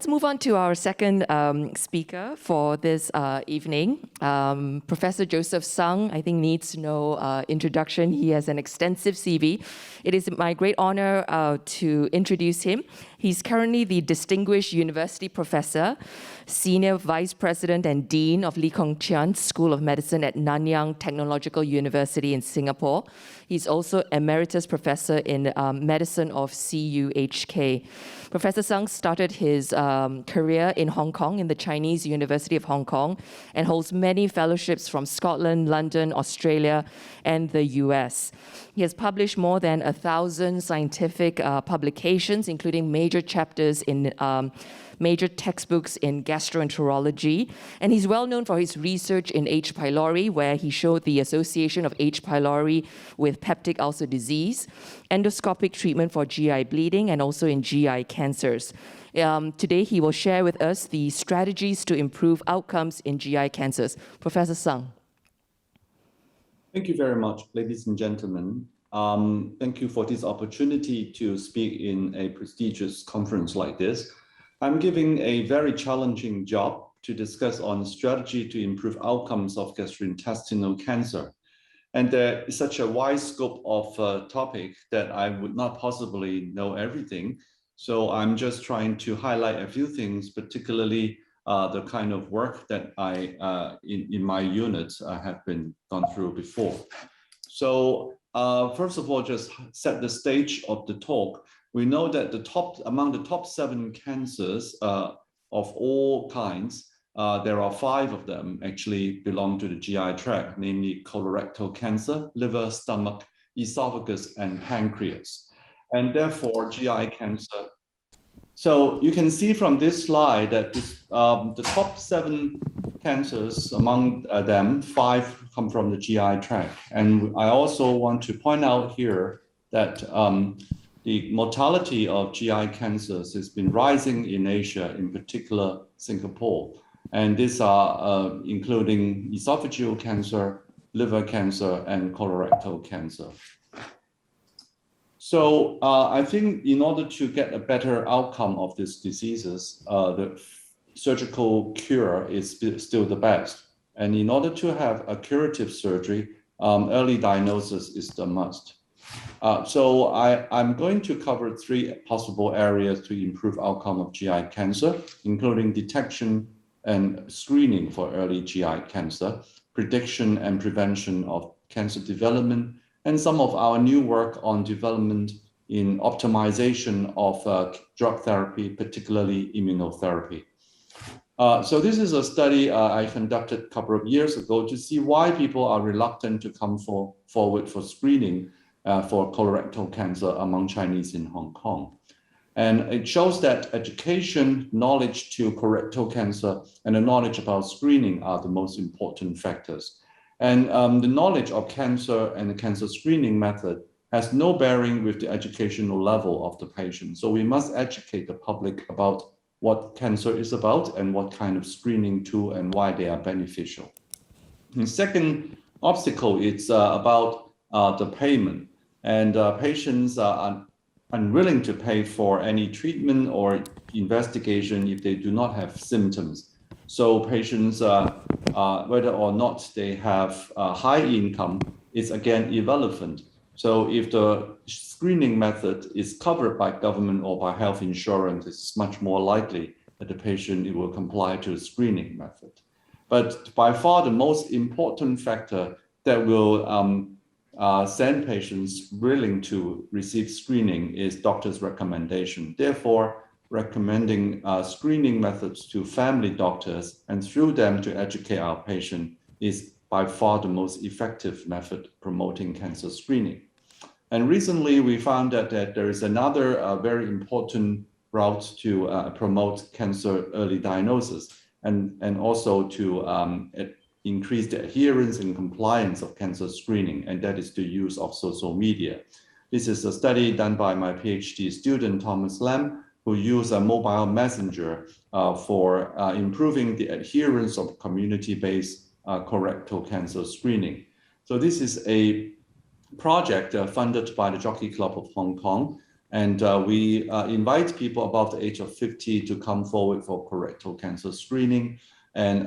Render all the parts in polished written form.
Let's move on to our second speaker for this evening. Professor Joseph Sung, I think, needs no introduction. He has an extensive CV. It is my great honor to introduce him. He's currently the Distinguished University Professor, Senior Vice President and Dean of Lee Kong Chian School of Medicine at Nanyang Technological University in Singapore. He's also Emeritus Professor in Medicine of CUHK. Professor Sung started his career in Hong Kong, in the Chinese University of Hong Kong, and holds many fellowships from Scotland, London, Australia, and the US. He has published more than 1,000 scientific publications, including major chapters in major textbooks in gastroenterology. And he's well known for his research in H. pylori, where he showed the association of H. pylori with peptic ulcer disease, endoscopic treatment for GI bleeding, and also in GI cancers. Today, he will share with us the strategies to improve outcomes in GI cancers. Professor Sung. Thank you very much, ladies and gentlemen. Thank you for this opportunity to speak in a prestigious conference like this. I'm giving a very challenging job to discuss on strategy to improve outcomes of gastrointestinal cancer. And there is such a wide scope of topic that I would not possibly know everything. So I'm just trying to highlight a few things, particularly the kind of work that I, in my units, have been gone through before. So first of all, just set the stage of the talk. We know that among the top 7 cancers of all kinds, there are 5 of them actually belong to the GI tract, namely colorectal cancer, liver, stomach, esophagus, and pancreas. And therefore, GI cancer. So you can see from this slide that the top 7 cancers, among them, 5 come from the GI tract. And I also want to point out here that the mortality of GI cancers has been rising in Asia, in particular Singapore. And these are including esophageal cancer, liver cancer, and colorectal cancer. So I think in order to get a better outcome of these diseases, the surgical cure is still the best. And in order to have a curative surgery, early diagnosis is the must. So I'm going to cover 3 possible areas to improve outcome of GI cancer, including detection and screening for early GI cancer, prediction and prevention of cancer development, and some of our new work on development in optimization of drug therapy, particularly immunotherapy. So this is a study I conducted a couple of years ago to see why people are reluctant to come forward for screening for colorectal cancer among Chinese in Hong Kong. And it shows that education, knowledge to colorectal cancer, and the knowledge about screening are the most important factors. And the knowledge of cancer and the cancer screening method has no bearing with the educational level of the patient. So we must educate the public about what cancer is about and what kind of screening tool and why they are beneficial. The second obstacle is about the payment. And patients are unwilling to pay for any treatment or investigation if they do not have symptoms. So patients, whether or not they have high income, is again irrelevant. So if the screening method is covered by government or by health insurance, it's much more likely that the patient will comply to the screening method. But by far the most important factor that will send patients willing to receive screening is doctor's recommendation. Therefore, recommending screening methods to family doctors and through them to educate our patient is by far the most effective method promoting cancer screening. And recently we found that there is another very important route to promote cancer early diagnosis and also to increase the adherence and compliance of cancer screening, and that is the use of social media. This is a study done by my PhD student, Thomas Lam, who used a mobile messenger for improving the adherence of community-based colorectal cancer screening. So this is a project funded by the Jockey Club of Hong Kong, And we invite people above the age of 50 to come forward for colorectal cancer screening. And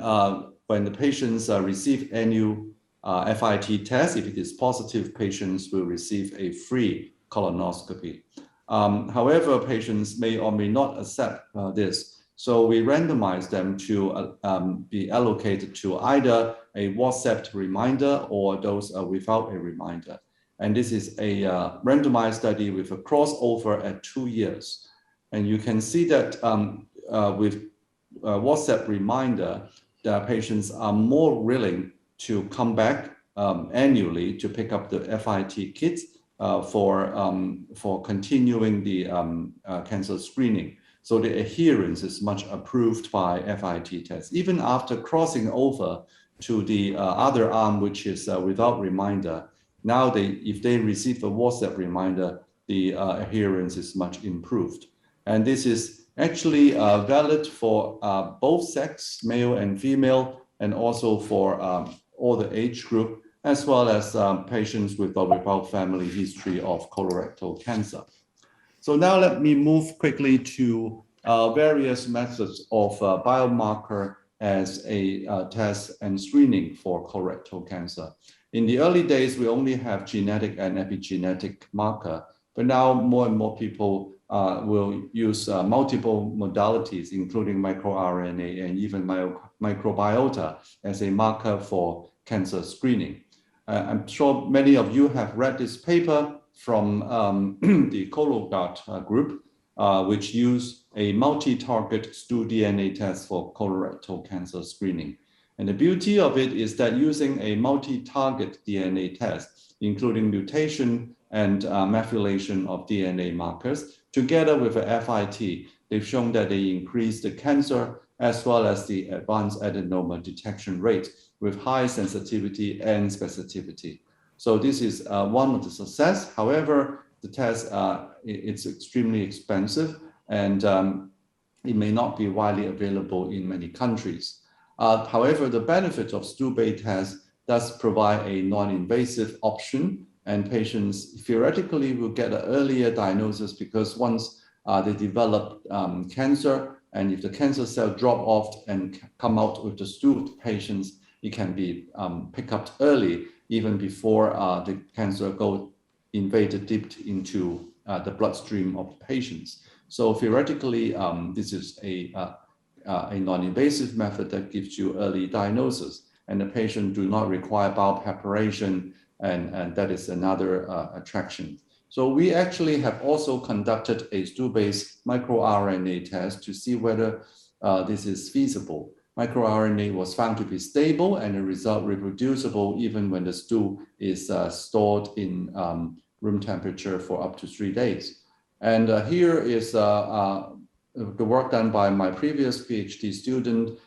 when the patients receive annual FIT test, if it is positive, patients will receive a free colonoscopy. However, patients may or may not accept this. So we randomize them to be allocated to either a WhatsApp reminder or those without a reminder. And this is a randomized study with a crossover at 2 years. And you can see that with WhatsApp reminder, the patients are more willing to come back annually to pick up the FIT kits for continuing the cancer screening. So the adherence is much approved by FIT tests. Even after crossing over to the other arm, which is without reminder, now if they receive a WhatsApp reminder, the adherence is much improved. And this is actually valid for both sex, male and female, and also for all the age group, as well as patients with or without family history of colorectal cancer. So now let me move quickly to various methods of biomarker as a test and screening for colorectal cancer. In the early days, we only have genetic and epigenetic marker, but now more and more people will use multiple modalities, including microRNA and even microbiota as a marker for cancer screening. I'm sure many of you have read this paper from the Cologuard group, which use a multi-target stool DNA test for colorectal cancer screening. And the beauty of it is that using a multi-target DNA test, including mutation and methylation of DNA markers, together with a FIT, they've shown that they increase the cancer as well as the advanced adenoma detection rate with high sensitivity and specificity. So this is one of the success. However, the test, it's extremely expensive and it may not be widely available in many countries. However, the benefit of stool-based test does provide a non-invasive option, and patients theoretically will get an earlier diagnosis because once they develop cancer, and if the cancer cell drop off and come out with the stool patients, it can be picked up early, even before the cancer invaded deep into the bloodstream of patients. So theoretically, this is a non-invasive method that gives you early diagnosis, and the patient do not require bowel preparation, and that is another attraction. So we actually have also conducted a stool-based microRNA test to see whether this is feasible. MicroRNA was found to be stable and the result reproducible even when the stool is stored in room temperature for up to 3 days. And here is the work done by my previous PhD student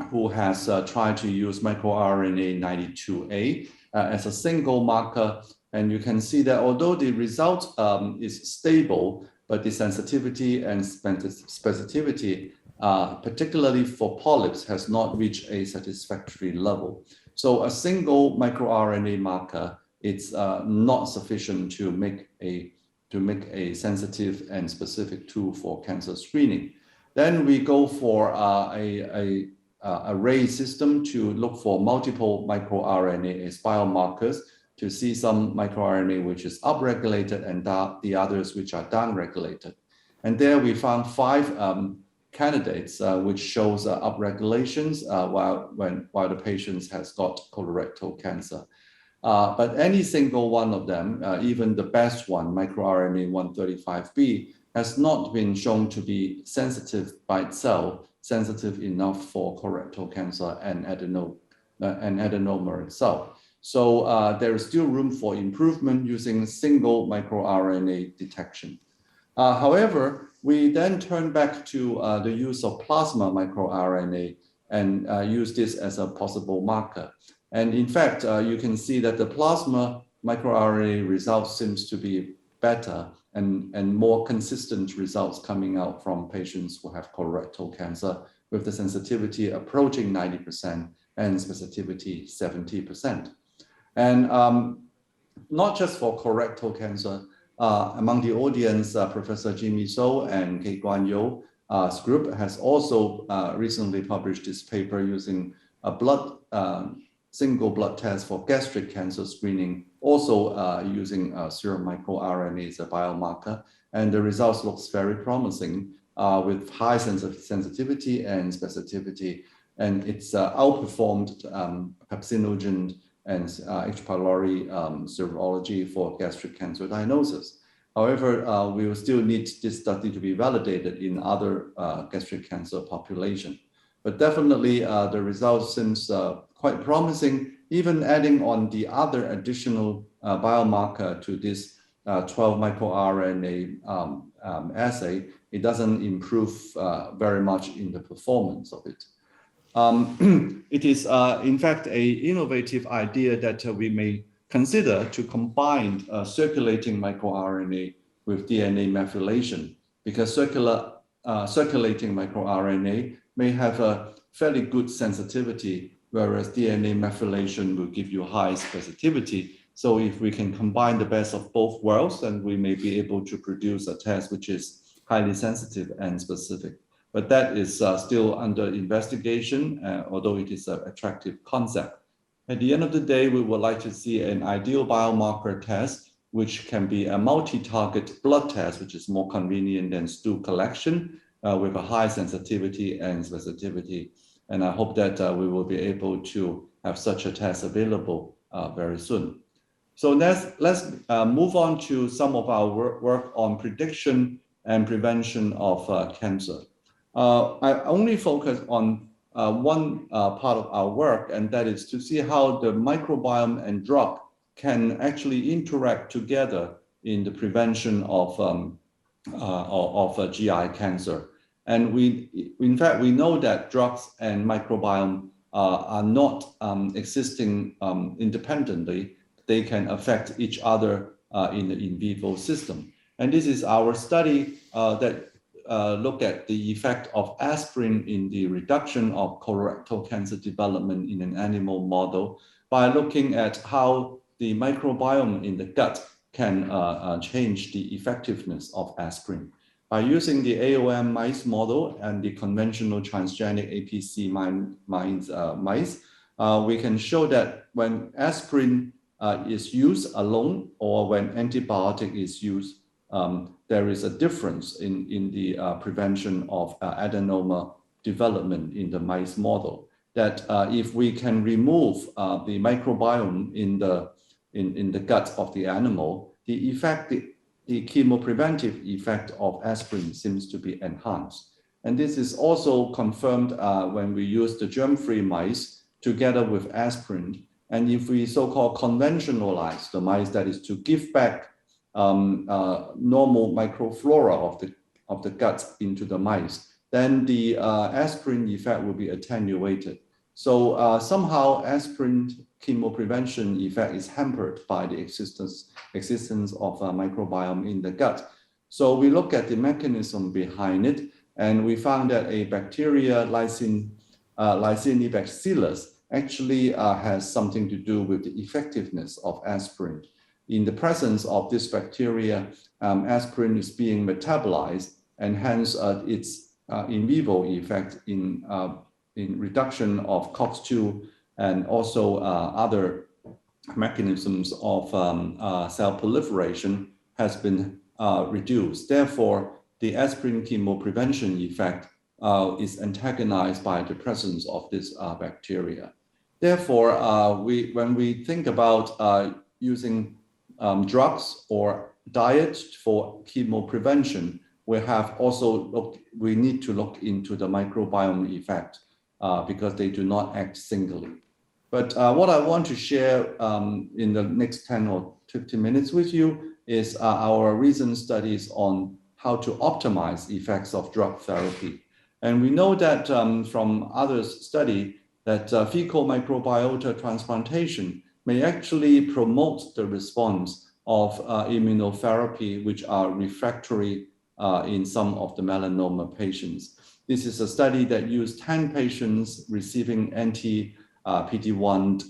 who has tried to use microRNA 92A as a single marker. And you can see that although the result is stable, but the sensitivity and specificity, particularly for polyps, has not reached a satisfactory level. So a single microRNA marker, it's not sufficient to make a sensitive and specific tool for cancer screening. Then we go for a array system to look for multiple microRNA as biomarkers to see some microRNA which is upregulated and the others which are downregulated. And there we found 5 candidates which shows upregulations while the patient has got colorectal cancer. But any single one of them, even the best one, microRNA 135b, has not been shown to be sensitive by itself, sensitive enough for colorectal cancer and adenoma itself. So there is still room for improvement using single microRNA detection. However, we then turn back to the use of plasma microRNA and use this as a possible marker. And in fact, you can see that the plasma microRNA results seems to be better and more consistent results coming out from patients who have colorectal cancer with the sensitivity approaching 90% and specificity 70%. And not just for colorectal cancer, among the audience, Professor Jimmy So and Kei Guan You's group has also recently published this paper using a single blood test for gastric cancer screening, also using serum microRNA as a biomarker. And the results looks very promising with high sensitivity and specificity. And it's outperformed pepsinogen and H. pylori serology for gastric cancer diagnosis. However, we will still need this study to be validated in other gastric cancer population. But definitely the results seems quite promising, even adding on the other additional biomarker to this 12 microRNA assay, it doesn't improve very much in the performance of it. It is, in fact, an innovative idea that we may consider to combine circulating microRNA with DNA methylation, because circulating microRNA may have a fairly good sensitivity, whereas DNA methylation will give you high specificity. So if we can combine the best of both worlds, then we may be able to produce a test which is highly sensitive and specific. But that is still under investigation, although it is an attractive concept. At the end of the day, we would like to see an ideal biomarker test, which can be a multi-target blood test, which is more convenient than stool collection with a high sensitivity and specificity. And I hope that we will be able to have such a test available very soon. So let's move on to some of our work on prediction and prevention of cancer. I only focus on one part of our work, and that is to see how the microbiome and drug can actually interact together in the prevention of GI cancer. And in fact, we know that drugs and microbiome are not existing independently. They can affect each other in the in vivo system. And this is our study that look at the effect of aspirin in the reduction of colorectal cancer development in an animal model by looking at how the microbiome in the gut can change the effectiveness of aspirin. By using the AOM mice model and the conventional transgenic APC mice, we can show that when aspirin is used alone or when antibiotic is used, there is a difference in the prevention of adenoma development in the mice model. That if we can remove the microbiome in the gut of the animal, the chemopreventive effect of aspirin seems to be enhanced. And this is also confirmed when we use the germ-free mice together with aspirin. And if we so-called conventionalize the mice, that is to give back normal microflora of the gut into the mice, then the aspirin effect will be attenuated. So somehow aspirin chemoprevention effect is hampered by the existence of a microbiome in the gut. So we look at the mechanism behind it, and we found that a bacteria, Lysine bacillus, actually has something to do with the effectiveness of aspirin. In the presence of this bacteria, aspirin is being metabolized, and hence its in vivo effect in reduction of COX-2 and also other mechanisms of cell proliferation has been reduced. Therefore, the aspirin chemoprevention effect is antagonized by the presence of this bacteria. Therefore, when we think about using drugs or diet for chemoprevention, we need to look into the microbiome effect because they do not act singly. But what I want to share in the next 10 or 15 minutes with you is our recent studies on how to optimize effects of drug therapy. And we know that from others' study that fecal microbiota transplantation may actually promote the response of immunotherapy, which are refractory in some of the melanoma patients. This is a study that used 10 patients receiving anti-PD-1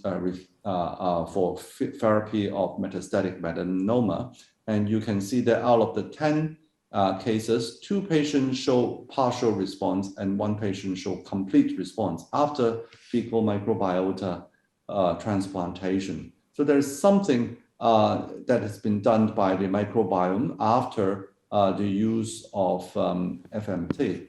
for therapy of metastatic melanoma. And you can see that out of the 10 cases, 2 patients show partial response and 1 patient show complete response after fecal microbiota transplantation. So there's something that has been done by the microbiome after the use of FMT.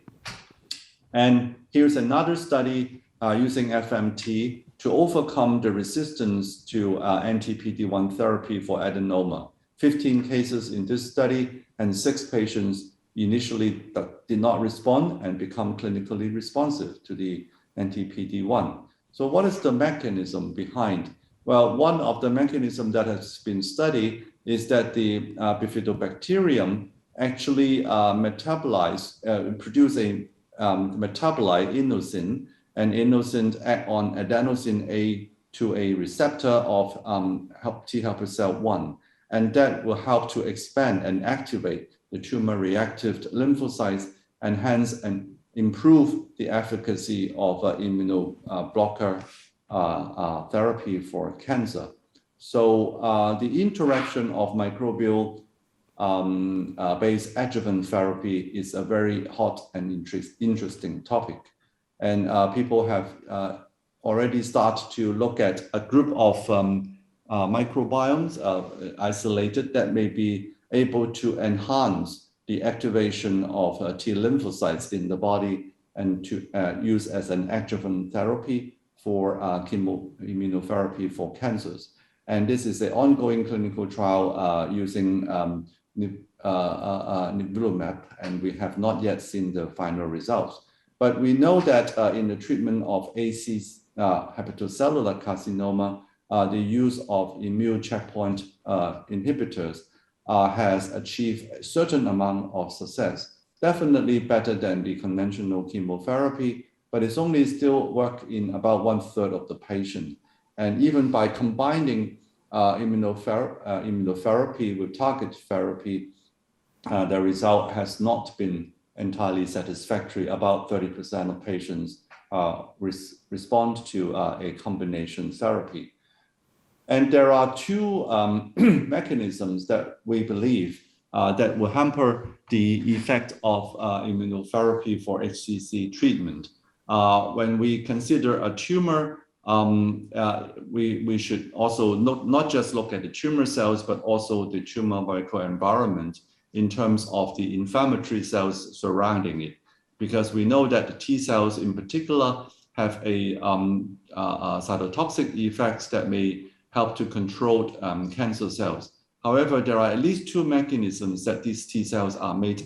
And here's another study using FMT to overcome the resistance to anti-PD-1 therapy for adenoma. 15 cases in this study, and 6 patients initially did not respond and become clinically responsive to the anti-PD-1. So what is the mechanism behind? Well, one of the mechanisms that has been studied is that the bifidobacterium actually produce a metabolite inosine, and inosine act on adenosine A2A receptor of T helper cell 1. And that will help to expand and activate the tumor-reactive lymphocytes and hence improve the efficacy of immunoblocker therapy for cancer. So the interaction of microbial based adjuvant therapy is a very hot and interesting topic. And people have already started to look at a group of microbiomes isolated that may be able to enhance the activation of T lymphocytes in the body and to use as an adjuvant therapy for immunotherapy for cancers. And this is an ongoing clinical trial using nivolumab, and we have not yet seen the final results. But we know that in the treatment of hepatocellular carcinoma, the use of immune checkpoint inhibitors has achieved a certain amount of success. Definitely better than the conventional chemotherapy, but it's only still work in about 1/3 of the patient. And even by combining immunotherapy with target therapy, the result has not been entirely satisfactory. About 30% of patients respond to a combination therapy. And there are 2 mechanisms that we believe that will hamper the effect of immunotherapy for HCC treatment. When we consider a tumor, we should also not just look at the tumor cells, but also the tumor microenvironment in terms of the inflammatory cells surrounding it, because we know that the T cells in particular have a cytotoxic effects that may help to control cancer cells. However, there are at least 2 mechanisms that these T cells are made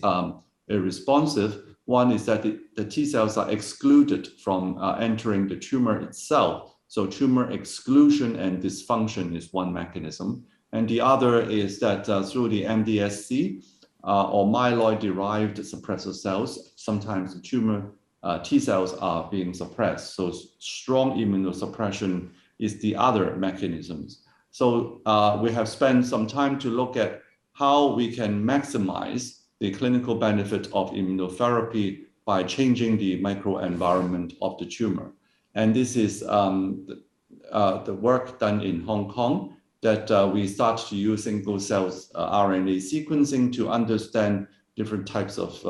irresponsive. One is that the T cells are excluded from entering the tumor itself. So tumor exclusion and dysfunction is one mechanism. And the other is that through the MDSC or myeloid-derived suppressor cells, sometimes the tumor T cells are being suppressed. So strong immunosuppression is the other mechanisms. So we have spent some time to look at how we can maximize the clinical benefit of immunotherapy by changing the microenvironment of the tumor. And this is the work done in Hong Kong that we start to use single-cell RNA sequencing to understand different types of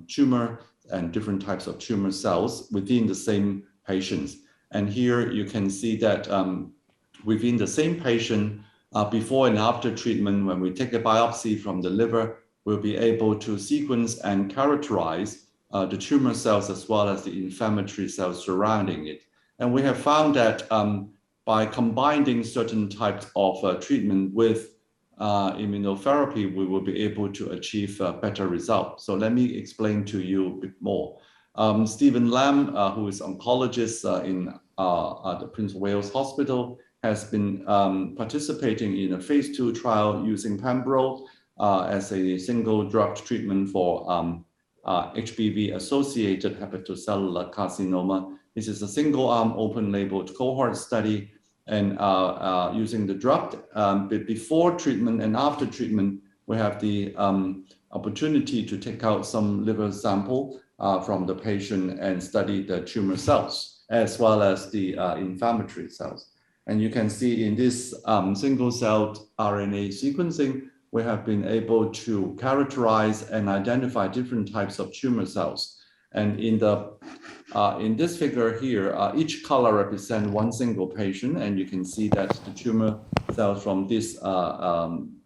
tumor and different types of tumor cells within the same patients. And here you can see that within the same patient, before and after treatment, when we take a biopsy from the liver, we'll be able to sequence and characterize the tumor cells as well as the inflammatory cells surrounding it. And we have found that by combining certain types of treatment with immunotherapy, we will be able to achieve better results. So let me explain to you a bit more. Stephen Lam, who is oncologist in the Prince of Wales Hospital, has been participating in a phase 2 trial using Pembro as a single drug treatment for HPV-associated hepatocellular carcinoma. This is a single-arm, open-labeled cohort study, and using the drug. But before treatment and after treatment, we have the opportunity to take out some liver sample from the patient and study the tumor cells, as well as the inflammatory cells. And you can see in this single-cell RNA sequencing, we have been able to characterize and identify different types of tumor cells. And in this figure here, each color represents one single patient, and you can see that the tumor cells from this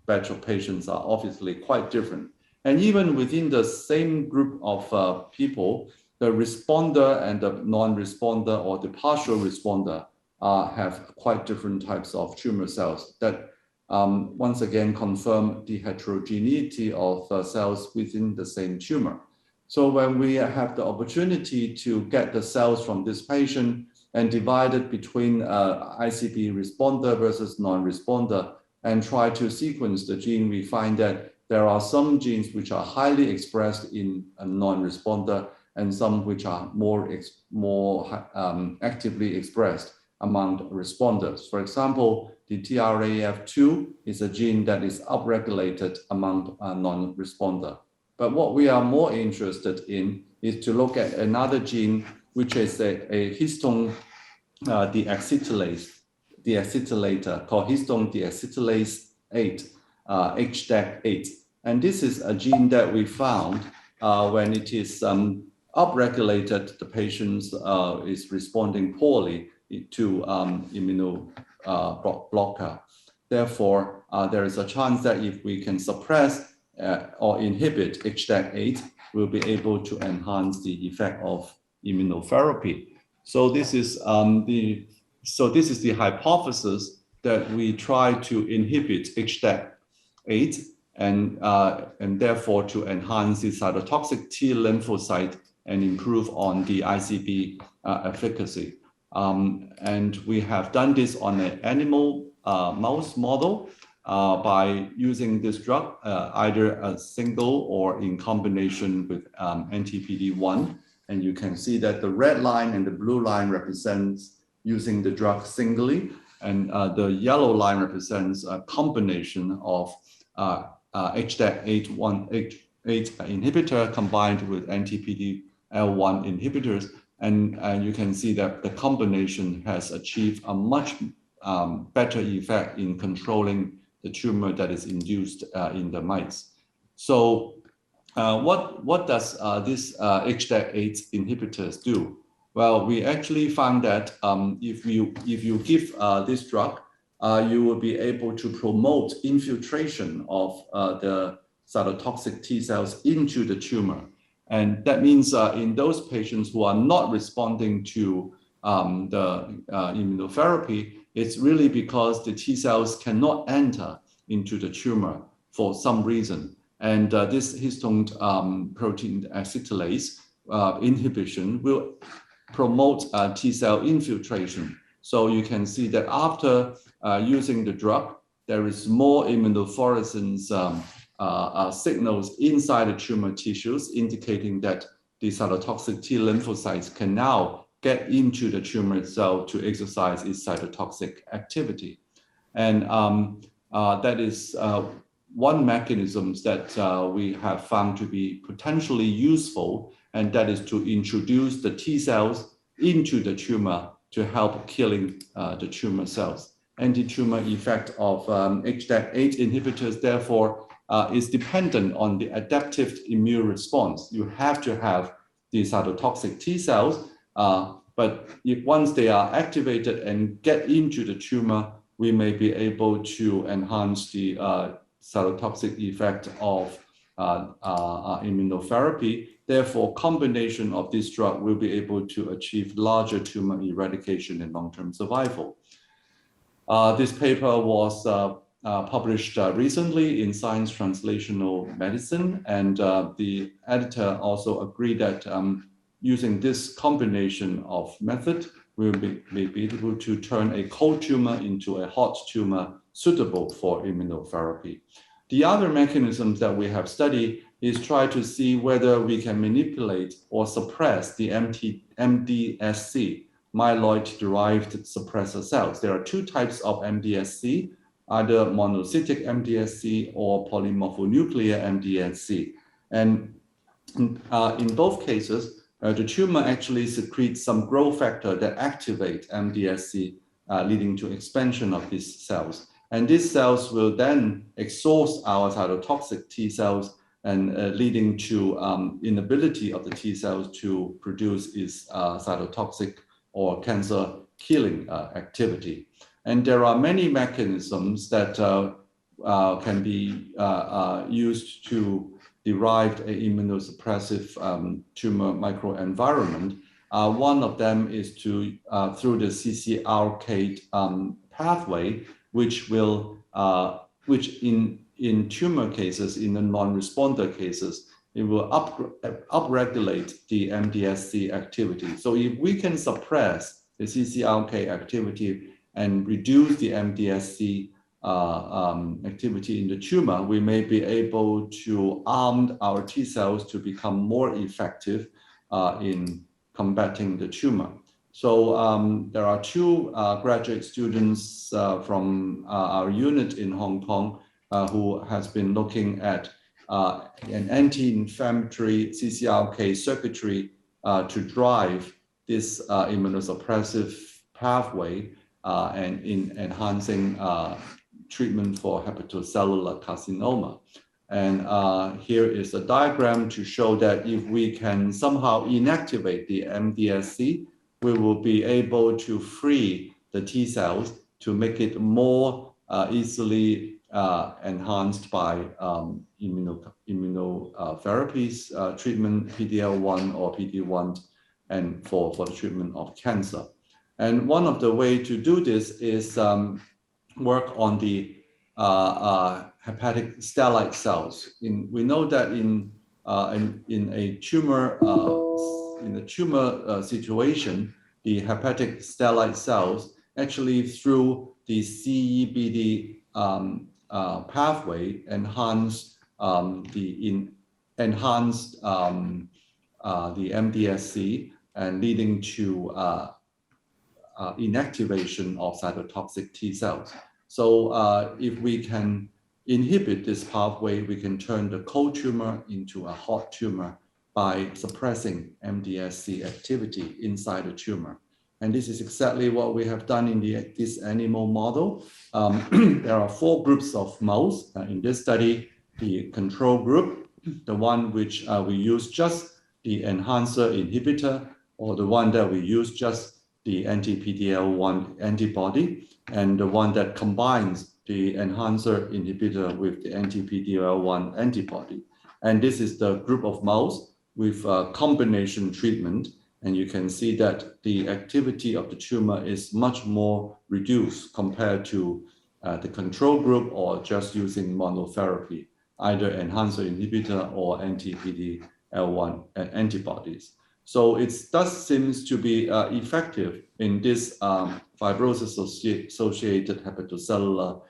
batch of patients are obviously quite different. And even within the same group of people, the responder and the non-responder or the partial responder have quite different types of tumor cells that once again confirm the heterogeneity of cells within the same tumor. So when we have the opportunity to get the cells from this patient and divide it between ICB responder versus non-responder and try to sequence the gene, we find that there are some genes which are highly expressed in a non-responder and some which are more actively expressed among responders. For example, the TRAF2 is a gene that is upregulated among a non-responder. But what we are more interested in is to look at another gene, which is a histone deacetylator called histone deacetylase 8, HDAC8. And this is a gene that we found when it is upregulated, the patient is responding poorly to immunoblocker. Therefore, there is a chance that if we can suppress or inhibit HDAC8, we'll be able to enhance the effect of immunotherapy. So this is the hypothesis that we try to inhibit HDAC8 and therefore to enhance the cytotoxic T lymphocyte and improve on the ICB efficacy. And we have done this on an animal mouse model by using this drug, either a single or in combination with anti-PD-1. And you can see that the red line and the blue line represents using the drug singly, and the yellow line represents a combination of HDAC8 inhibitor combined with anti-PD-L1 inhibitors. And you can see that the combination has achieved a much better effect in controlling the tumor that is induced in the mice. So what does this HDAC8 inhibitors do? Well, we actually found that if you give this drug, you will be able to promote infiltration of the cytotoxic T cells into the tumor. And that means in those patients who are not responding to the immunotherapy, it's really because the T cells cannot enter into the tumor for some reason. And this histone protein acetylase inhibition will promote T cell infiltration. So you can see that after using the drug, there is more immunofluorescence signals inside the tumor tissues, indicating that the cytotoxic T lymphocytes can now get into the tumor itself to exercise its cytotoxic activity. And that is one mechanism that we have found to be potentially useful, and that is to introduce the T cells into the tumor to help killing the tumor cells. Anti-tumor effect of HDAC8 inhibitors, therefore, is dependent on the adaptive immune response. You have to have the cytotoxic T cells, but if once they are activated and get into the tumor, we may be able to enhance the cytotoxic effect of immunotherapy. Therefore, combination of this drug will be able to achieve larger tumor eradication and long-term survival. This paper was published recently in Science Translational Medicine, and the editor also agreed that using this combination of method, we may be able to turn a cold tumor into a hot tumor suitable for immunotherapy. The other mechanisms that we have studied is try to see whether we can manipulate or suppress the MDSC, myeloid-derived suppressor cells. There are two types of MDSC, either monocytic MDSC or polymorphonuclear MDSC. And in both cases, the tumor actually secretes some growth factor that activate MDSC, leading to expansion of these cells. And these cells will then exhaust our cytotoxic T cells and leading to inability of the T cells to produce its cytotoxic or cancer killing activity. And there are many mechanisms that can be used to derive an immunosuppressive tumor microenvironment. One of them is to through the CCR8 pathway, which will which in tumor cases, in the non-responder cases, it will upregulate the MDSC activity. So if we can suppress the CCR8 activity and reduce the MDSC activity in the tumor, we may be able to arm our T cells to become more effective in combating the tumor. So there are two graduate students from our unit in Hong Kong who has been looking at an anti-inflammatory CCR8 circuitry to drive this immunosuppressive pathway and in enhancing treatment for hepatocellular carcinoma. And here is a diagram to show that if we can somehow inactivate the MDSC, we will be able to free the T cells to make it more easily enhanced by immunotherapies treatment, PD-L1 or PD-1, and for the treatment of cancer. And one of the ways to do this is work on the hepatic stellate cells. We know that in a tumor situation, the hepatic stellate cells actually through the CEBD pathway enhance the MDSC and leading to inactivation of cytotoxic T cells. So if we can inhibit this pathway, we can turn the cold tumor into a hot tumor by suppressing MDSC activity inside the tumor. And this is exactly what we have done in this animal model. There are 4 groups of mouse in this study. The control group, the one which we use just the enhancer inhibitor, or the one that we use just the anti-PD-L1 antibody, and the one that combines the enhancer inhibitor with the anti-PD-L1 antibody. And this is the group of mouse with combination treatment. And you can see that the activity of the tumor is much more reduced compared to the control group or just using monotherapy, either enhancer inhibitor or anti-PD-L1 antibodies. So it does seem to be effective in this fibrosis-associated hepatocellular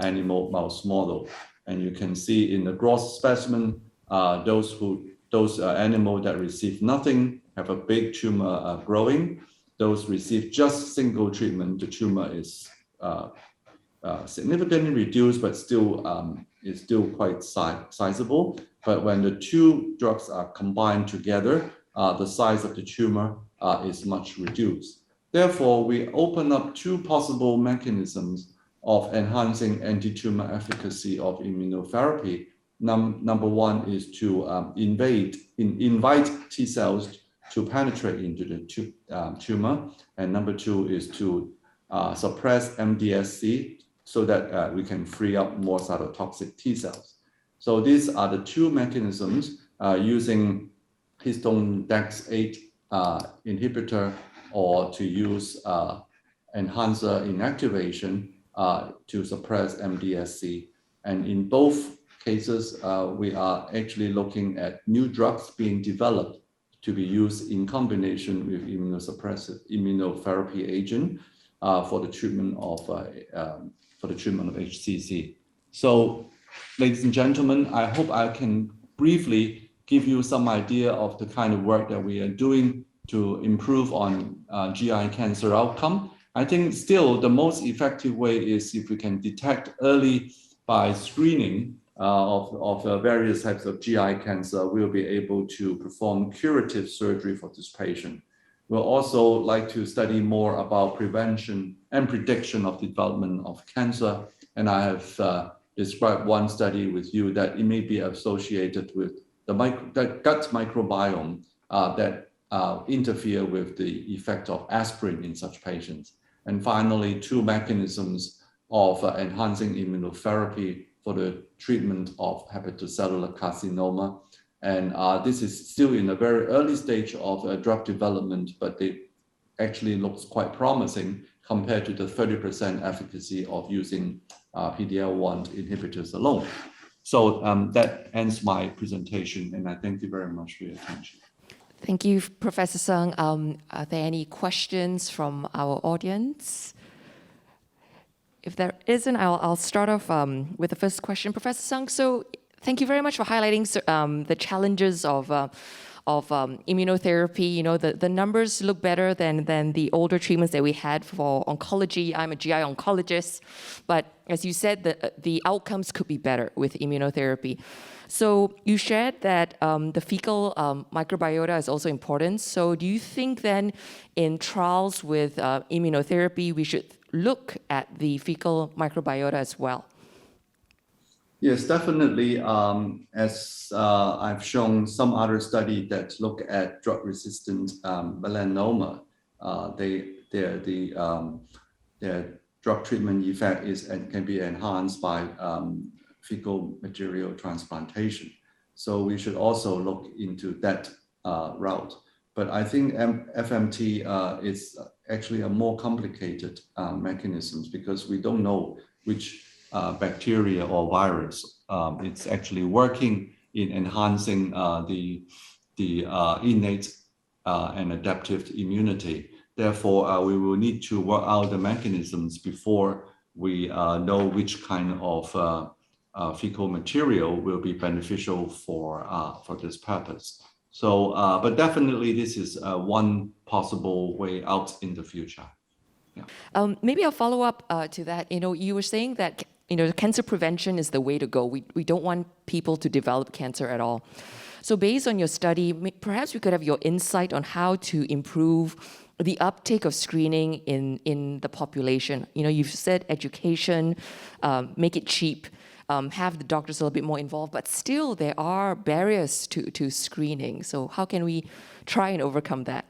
animal mouse model. And you can see in the gross specimen, those animals that receive nothing have a big tumor growing. Those receive just single treatment, the tumor is significantly reduced, but still is still quite sizable. But when the 2 drugs are combined together, the size of the tumor is much reduced. Therefore, we open up 2 possible mechanisms of enhancing anti-tumor efficacy of immunotherapy. Number one is to invite T cells to penetrate into the tumor. And number 2 is to suppress MDSC so that we can free up more cytotoxic T cells. So these are the 2 mechanisms using histone DAX8 inhibitor or to use enhancer inactivation to suppress MDSC. And in both cases, we are actually looking at new drugs being developed to be used in combination with immunosuppressive immunotherapy agent for the treatment of HCC. So, ladies and gentlemen, I hope I can briefly give you some idea of the kind of work that we are doing to improve on GI cancer outcome. I think still the most effective way is if we can detect early by screening of various types of GI cancer, we'll be able to perform curative surgery for this patient. We'll also like to study more about prevention and prediction of development of cancer. And I have described one study with you that it may be associated with the gut microbiome that interfere with the effect of aspirin in such patients. And finally, two mechanisms of enhancing immunotherapy for the treatment of hepatocellular carcinoma. And this is still in a very early stage of drug development, but it actually looks quite promising compared to the 30% efficacy of using PD-L1 inhibitors alone. So that ends my presentation, and I thank you very much for your attention. Thank you, Professor Sung. Are there any questions from our audience? If there isn't, I'll start off with the first question. Professor Sung, so thank you very much for highlighting the challenges of immunotherapy. You know, the numbers look better than the older treatments that we had for oncology. I'm a GI oncologist, but as you said, the outcomes could be better with immunotherapy. So you shared that the fecal microbiota is also important. So do you think then in trials with immunotherapy, we should look at the fecal microbiota as well? Yes, definitely. As I've shown some other study that look at drug-resistant melanoma, their drug treatment effect is and can be enhanced by fecal material transplantation. So we should also look into that route. But I think FMT is actually a more complicated mechanisms because we don't know which bacteria or virus it's actually working in enhancing the innate and adaptive immunity. Therefore, we will need to work out the mechanisms before we know which kind of fecal material will be beneficial for this purpose. So, but definitely this is one possible way out in the future. Yeah. Maybe I'll follow up to that. You know, you were saying that cancer prevention is the way to go. We don't want people to develop cancer at all. So based on your study, perhaps we could have your insight on how to improve the uptake of screening in the population. You know, you've said education, make it cheap, have the doctors a little bit more involved, but still there are barriers to screening. So how can we try and overcome that?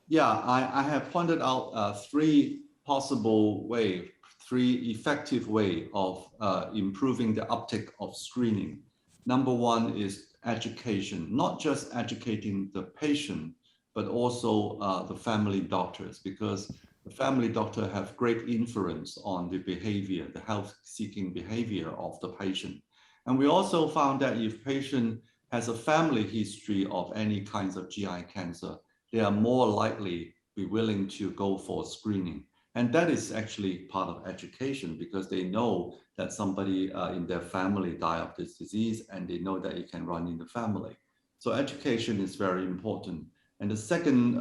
Yeah, I have pointed out three possible ways, three effective ways of improving the uptake of screening. Number one is education, not just educating the patient, but also the family doctors, because the family doctor have great influence on the behavior, the health-seeking behavior of the patient. And we also found that if patient has a family history of any kinds of GI cancer, they are more likely be willing to go for screening. And that is actually part of education because they know that somebody in their family died of this disease and they know that it can run in the family. So education is very important. And the second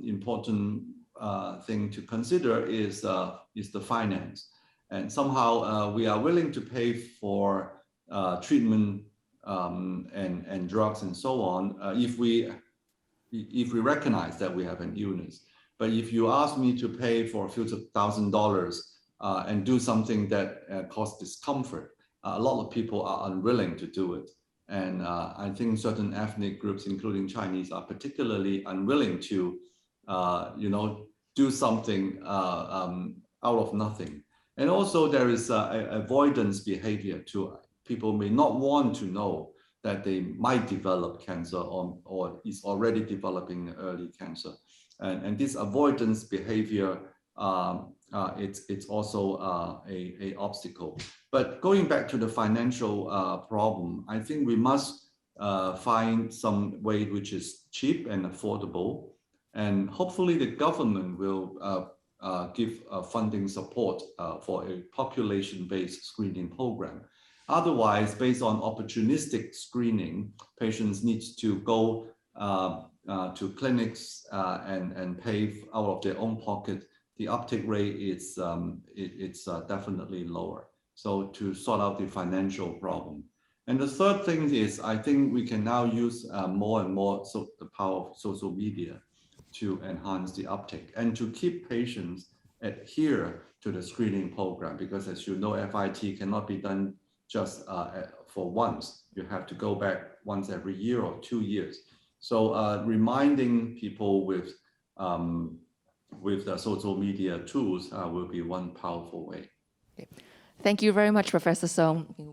important thing to consider is the finance. And somehow we are willing to pay for treatment and drugs and so on if we recognize that we have an illness. But if you ask me to pay for a few $1,000s and do something that causes discomfort, a lot of people are unwilling to do it. And I think certain ethnic groups, including Chinese, are particularly unwilling to, do something out of nothing. And also there is avoidance behavior too. People may not want to know that they might develop cancer or is already developing early cancer. And this avoidance behavior, it's also a obstacle. But going back to the financial problem, I think we must find some way which is cheap and affordable. And hopefully the government will give funding support for a population-based screening program. Otherwise, based on opportunistic screening, patients need to go to clinics and pay out of their own pocket. The uptake rate is definitely lower. So to sort out the financial problem. And the third thing is, I think we can now use more and more. So the power of social media to enhance the uptake and to keep patients adhere to the screening program, because as you know, FIT cannot be done just for once. You have to go back once every year or 2 years. So reminding people with the social media tools will be one powerful way. Thank you very much, Professor Song.